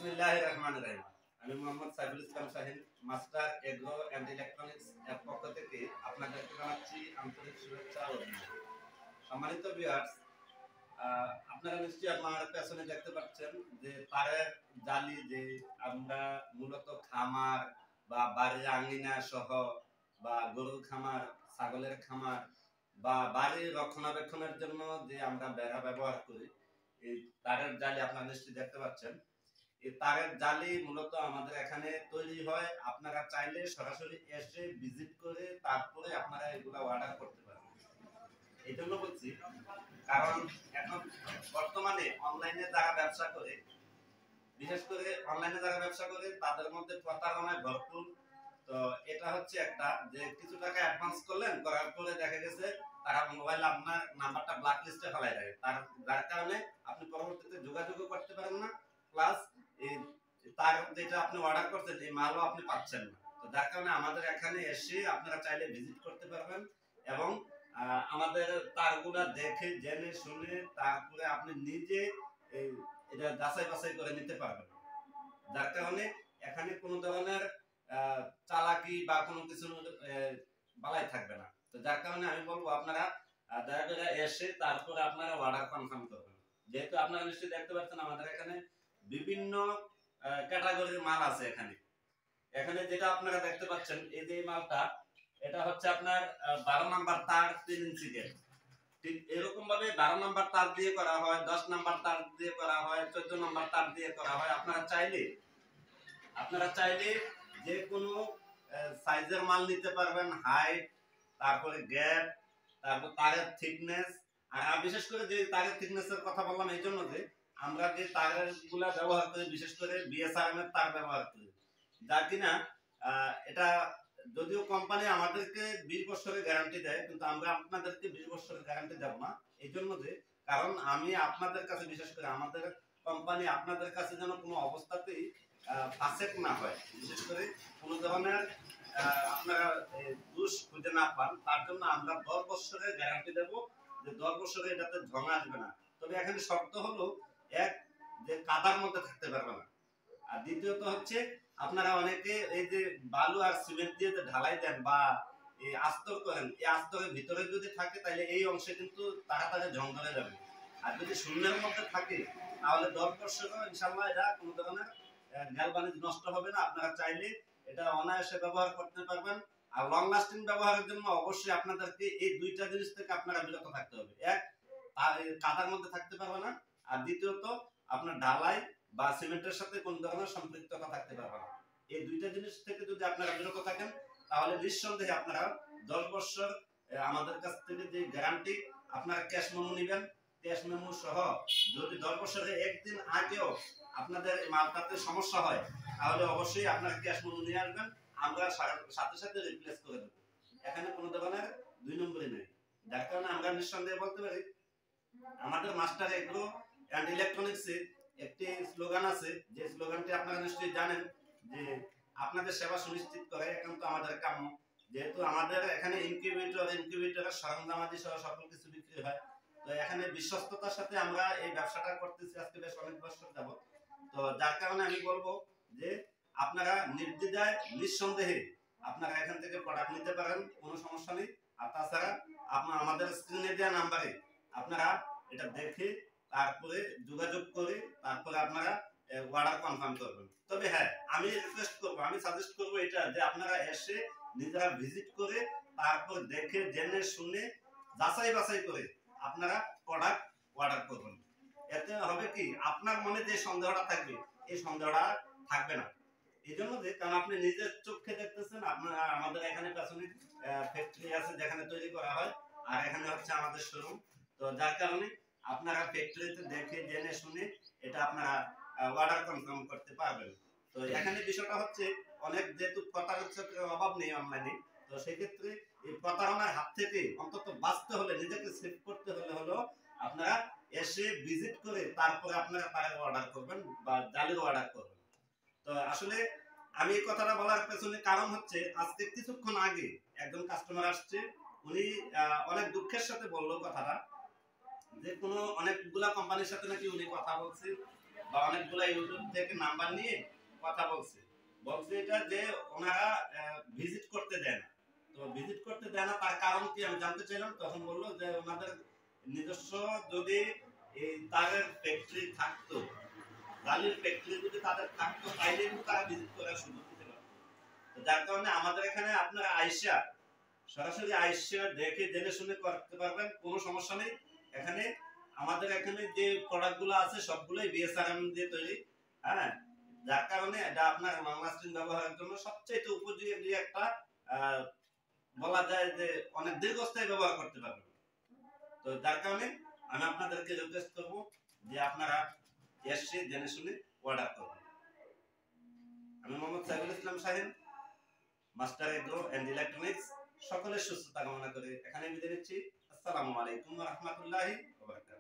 বিসমিল্লাহির রহমানির রহিম। আমি Mohammad Saiful Islam Shahin, master agro and electronics এর পক্ষ থেকে আপনাদেরকে জানাচ্ছি আন্তরিক শুভেচ্ছা ও অভিনন্দন। সম্মানিত ভিউয়ার্স, আপনারা নিশ্চয়ই আমার পেছনে দেখতে পাচ্ছেন যে তারের জালি, যে আমরা মূলত খামার বা বাড়ির আঙ্গিনা সহ বা গরুর খামার, ছাগলের খামার বা বাড়ির রক্ষণাবেক্ষণের জন্য যে আমরা বেড়া ব্যবহার করি, এই তারের জালি আপনারা নিশ্চয়ই দেখতে পাচ্ছেন। এই তারের জালি মূলত আমাদের এখানে তৈরি হয়। আপনারা চাইলে সরাসরি এসে ভিজিট করে তারপরে আপনারা এগুলা অর্ডার করতে পারেন। এই জন্য বলছি, কারণ এখন বর্তমানে অনলাইনে যারা ব্যবসা করে, বিশেষ করে অনলাইনে যারা ব্যবসা করে তাদের মধ্যে প্রতারণায় ভরপুর। তো এটা হচ্ছে একটা, যে কিছু টাকা অ্যাডভান্স করলেন, করার পরে দেখা গেছে তারা মোবাইল আপনার নাম্বারটা ব্ল্যাক লিস্টে ফেলাই দেয়, যার কারণে আপনি পরবর্তীতে যোগাযোগও করতে পারেন না, প্লাস এই তার যেটা আপনি অর্ডার করছেন এই মালও আপনি পাচ্ছেন না। তো যার কারণে আমাদের এখানে এসে আপনারা চাইলে ভিজিট করতে পারবেন এবং আমাদের তারগুলা দেখে জেনে শুনে তারপরে আপনি নিজে এটা যাচাই বাছাই করে নিতে পারবেন। যার কারণে এখানে কোনো ধরনের চালাকি বা কোনো কিছু বালাই থাকবে না। তো যার কারণে আমি বলবো আপনারা দয়া করে এসে তারপরে আপনারা অর্ডার কনফার্ম করবেন। যেহেতু আপনারা নিশ্চয়ই দেখতে পাচ্ছেন আমাদের এখানে বিভিন্ন ক্যাটাগরির মাল আছে। এখানে যেটা আপনারা দেখতে পাচ্ছেন, এই যে মালটা, এটা হচ্ছে আপনার 12 নাম্বার তার 3 ইঞ্চি গেট। ঠিক এরকম ভাবে 12 নাম্বার তার দিয়ে করা হয়, 10 নাম্বার তার দিয়ে করা হয়, 14 নাম্বার তার দিয়ে করা হয়। আপনারা চাইলে যে কোনো সাইজের মাল নিতে পারবেন, হাইট, তারপরে গ্যাপ, তারপর তারের থিকনেস। আর বিশেষ করে যে তারের থিকনেসের কথা বললাম এই জন্য যে আমরা যে তারগুলা ব্যবহার করি, বিশেষ করে বিএসআরএম এর তার ব্যবহার করি, যা কিনা এটা যদিও কোম্পানি আমাদেরকে 20 বছরের গ্যারান্টি দেয়, কিন্তু আমরা আপনাদেরকে 20 বছরের গ্যারান্টি দেব না। এই জন্য যে কারণ আমি আপনাদের কাছে, বিশেষ করে আমাদের কোম্পানি আপনাদের কাছে যেন কোনো অবস্থাতেই ফাসেক না হয়, বিশেষ করে কোনো ধরনের আপনারা দোষ খুঁজে না পান, তার জন্য আমরা 10 বছরের গ্যারান্টি দেব, যে 10 বছরে এটাতে ঝং আসবে না। তবে এখানে শর্ত হলো, এক, যে কাদার মধ্যে থাকতে পারবে না, আর দ্বিতীয়ত হচ্ছে আপনারা অনেকে এই যে বালু আর সিমেন্ট দিয়ে ঢালাই দেন বা এই আস্তর করেন, এই আস্তরের ভিতরে যদি থাকে তাহলে এই অংশে কিন্তু তাড়াতাড়ি ঝং ধরে যাবে। আর যদি শূন্যের মধ্যে থাকে তাহলে 10 বছরও ইনশাআল্লাহ এটা কোনো ধরনের গ্যালভানিজ নষ্ট হবে না। আপনারা চাইলে এটা অনায়াসে ব্যবহার করতে পারবেন। আর লং লাস্টিং ব্যবহারের জন্য অবশ্যই আপনাদেরকে এই দুইটা জিনিস থেকে আপনারা বিরত থাকতে হবে। এক, কাদার মধ্যে থাকতে পারবে না, আর দ্বিতীয়ত আপনার ঢালাই বা সিমেন্টের সাথে কোন ধরনের সম্পৃক্ততা থাকতে পারবে না। এই দুইটা জিনিস থেকে যদি আপনারা বিরত থাকেন তাহলে নিঃসন্দেহে আপনারা 10 বছর আমাদের কাছ থেকে যে গ্যারান্টি, আপনারা ক্যাশ মেমো নেবেন, ক্যাশ মেমো সহ যদি 10 বছরের একদিন আগেও আপনাদের মালটাতে সমস্যা হয় তাহলে অবশ্যই আপনারা ক্যাশ মেমো নিয়ে আসবেন, আমরা সাথে সাথে রিপ্লেস করে দেব। এখানে কোনো ধরনের দুই নম্বরই নেই। যার কারণে আমরা নিঃসন্দেহে বলতে পারি, আমাদের মাস্টার এগ্রো অ্যান্ড ইলেকট্রনিক্সে একটি স্লোগান আছে, যে স্লোগানটি আপনারা নিশ্চয়ই জানেন, যে আপনাদের সেবা সুনিশ্চিত করে একান্ত আমাদের কাম্য। যেহেতু আমাদের এখানে ইনকিউবেটরের সরঞ্জামাদি সহ সকল কিছু বিক্রি হয়, তো এখানে বিশ্বস্ততার সাথে আমরা এই ব্যবসাটা করতেছি আজকে বেশ অনেক বছর যাবত। তো যার কারণে আমি বলবো যে আপনারা নির্দ্বিধায় নিঃসন্দেহে আপনারা এখান থেকে প্রোডাক্ট নিতে পারেন, কোনো সমস্যা নেই। আর তাছাড়া আমাদের স্ক্রিনে দেওয়া নাম্বারে আপনারা এটা দেখে তারপরে যোগাযোগ করে তারপরে আপনারা অর্ডার কনফার্ম করবেন। তবে হ্যাঁ, আমি রিকোয়েস্ট করব, আমি সাজেস্ট করব এটা, যে আপনারা এসে নিজেরা ভিজিট করে তারপর দেখে জেনে শুনে যাচাই বাছাই করে আপনারা প্রোডাক্ট অর্ডার করবেন। এতে হবে কি, আপনার মনে যে সন্দেহটা থাকবে এই সন্দেহটা থাকবে না। এই জন্য যে কারণ আপনি নিজের চোখে দেখতেছেন, আপনারা আমাদের এখানে পেছনে ফ্যাক্টরি আছে যেখানে তৈরি করা হয়, আর এখানে হচ্ছে আমাদের শোরুম। তো যার কারণে আপনারা ফ্যাক্টরিতে দেখে জেনে শুনে এটা আপনারা অর্ডার কনফার্ম করতে পারবেন। তো এখানে বিষয়টা হচ্ছে, অনেক যেহেতু প্রতারকের অভাব নেই অনলাইনে, তো সেক্ষেত্রে এই প্রতারণার হাত থেকে অন্তত বাঁচতে হলে, নিজেকে সেভ করতে হলো আপনারা এসে ভিজিট করে তারপরে আপনারা তার অর্ডার করবেন বা জালির অর্ডার করবেন। তো আসলে আমি এই কথাটা বলার পেছনে কারণ হচ্ছে, আজকে কিছুক্ষণ আগে একজন কাস্টমার আসছে, উনি অনেক দুঃখের সাথে বললো কথাটা, যে কোনো অনেকগুলা কোম্পানির সাথে নাকি উনি কথা বলছে, বা অনেকগুলা ইউটিউব থেকে নাম্বার নিয়ে কথা বলছে, বলছে এটা যে ওনারা ভিজিট করতে দেন না। তো ভিজিট করতে দেয় না তার কারণ কি আমি জানতে চাইলাম, তখন বললো যে ওনাদের নিজস্ব যদি এই তারের ফ্যাক্টরি থাকতো, জালির ফ্যাক্টরি যদি তাদের থাকতো, তাইলে কিন্তু তারা ভিজিট করার সুযোগ দিতে পারতো। তো যার কারণে আমাদের এখানে আপনারা আইসা সরাসরি আইসা দেখে জেনে শুনে করতে পারবেন, কোনো সমস্যা নেই। এখানে আমাদের এখানে যে প্রোডাক্টগুলো আছে সবগুলোই বিএসআরএম দিয়ে তৈরি। হ্যাঁ, যার কারণে এটা আপনার লং লাস্টিং ব্যবহারের জন্য সবচেয়ে উপযোগী একটা বলা যায় যে অনেক দীর্ঘস্থায়ী ব্যবহার করতে পারবেন। তো যার কারণে আমি আপনাদেরকে রিকোয়েস্ট করবো যে আপনারা এসে জেনে শুনে অর্ডার করবেন। আমি Mohammad Saiful Islam Shahin, master agro and electronics. সকলের সুস্থতা কামনা করে এখানে বিদায় নিচ্ছি। আসসালামু আলাইকুম ওয়া রাহমাতুল্লাহি ওয়া বারাকাতুহু।